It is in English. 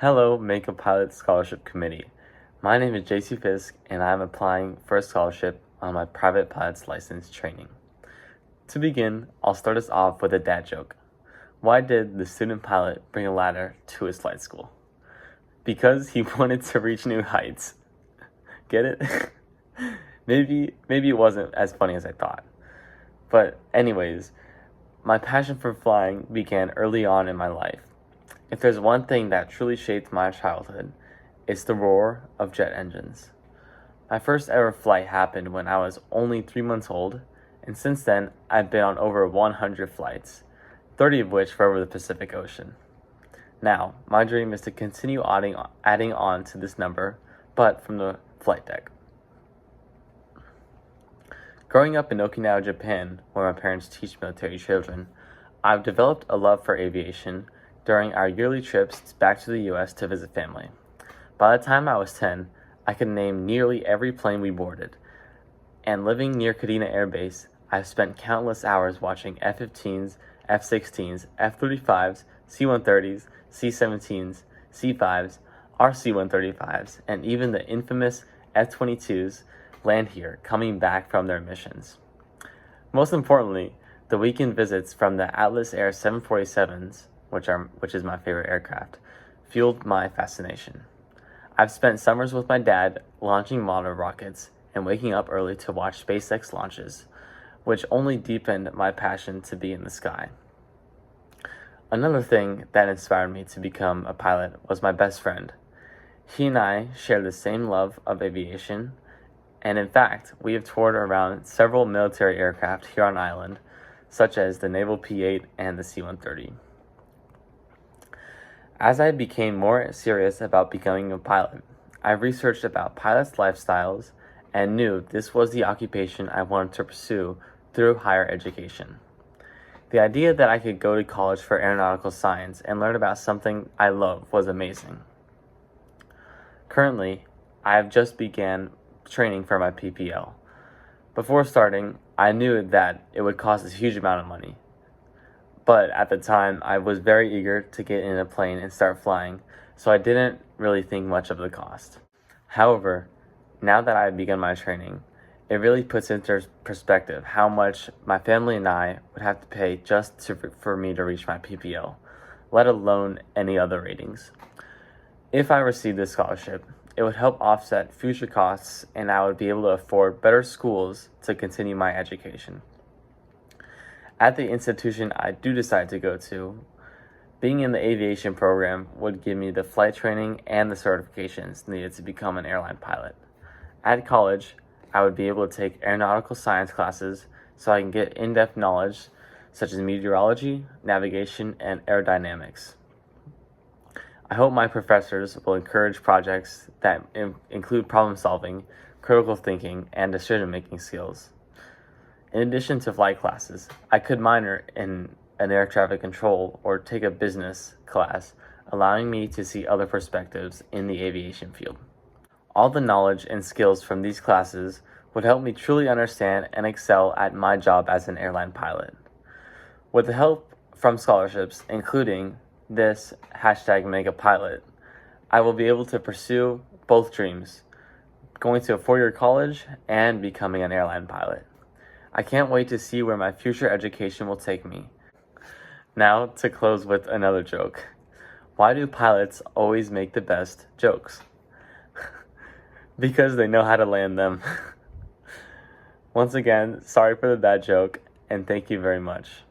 Hello, Make a Pilot Scholarship Committee. My name is JC Fisk, and I'm applying for a scholarship on my private pilot's license training. To begin, I'll start us off with a dad joke. Why did the student pilot bring a ladder to his flight school? Because he wanted to reach new heights. Get it? Maybe it wasn't as funny as I thought. But anyways, my passion for flying began early on in my life. If there's one thing that truly shaped my childhood, it's the roar of jet engines. My first ever flight happened when I was only 3 months old, and since then I've been on over 100 flights, 30 of which were over the Pacific Ocean. Now, my dream is to continue adding on to this number, but from the flight deck. Growing up in Okinawa, Japan, where my parents teach military children, I've developed a love for aviation during our yearly trips back to the US to visit family. By the time I was 10, I could name nearly every plane we boarded. And living near Kadena Air Base, I've spent countless hours watching F-15s, F-16s, F-35s, C-130s, C-17s, C-5s, RC-135s, and even the infamous F-22s land here, coming back from their missions. Most importantly, the weekend visits from the Atlas Air 747s, which is my favorite aircraft, fueled my fascination. I've spent summers with my dad launching model rockets and waking up early to watch SpaceX launches, which only deepened my passion to be in the sky. Another thing that inspired me to become a pilot was my best friend. He and I share the same love of aviation, and in fact, we have toured around several military aircraft here on island, such as the Naval P-8 and the C-130. As I became more serious about becoming a pilot, I researched about pilots' lifestyles and knew this was the occupation I wanted to pursue through higher education. The idea that I could go to college for aeronautical science and learn about something I love was amazing. Currently, I have just began training for my PPL. Before starting, I knew that it would cost a huge amount of money. But at the time, I was very eager to get in a plane and start flying, so I didn't really think much of the cost. However, now that I've begun my training, it really puts into perspective how much my family and I would have to pay just for me to reach my PPL, let alone any other ratings. If I received this scholarship, it would help offset future costs, and I would be able to afford better schools to continue my education. At the institution I do decide to go to, being in the aviation program would give me the flight training and the certifications needed to become an airline pilot. At college, I would be able to take aeronautical science classes so I can get in-depth knowledge such as meteorology, navigation, and aerodynamics. I hope my professors will encourage projects that include problem solving, critical thinking, and decision-making skills. In addition to flight classes, I could minor in an air traffic control or take a business class, allowing me to see other perspectives in the aviation field. All the knowledge and skills from these classes would help me truly understand and excel at my job as an airline pilot. With the help from scholarships, including this #MakeAPilot, I will be able to pursue both dreams, going to a 4-year college and becoming an airline pilot. I can't wait to see where my future education will take me. Now, to close with another joke. Why do pilots always make the best jokes? Because they know how to land them. Once again, sorry for the bad joke, and thank you very much.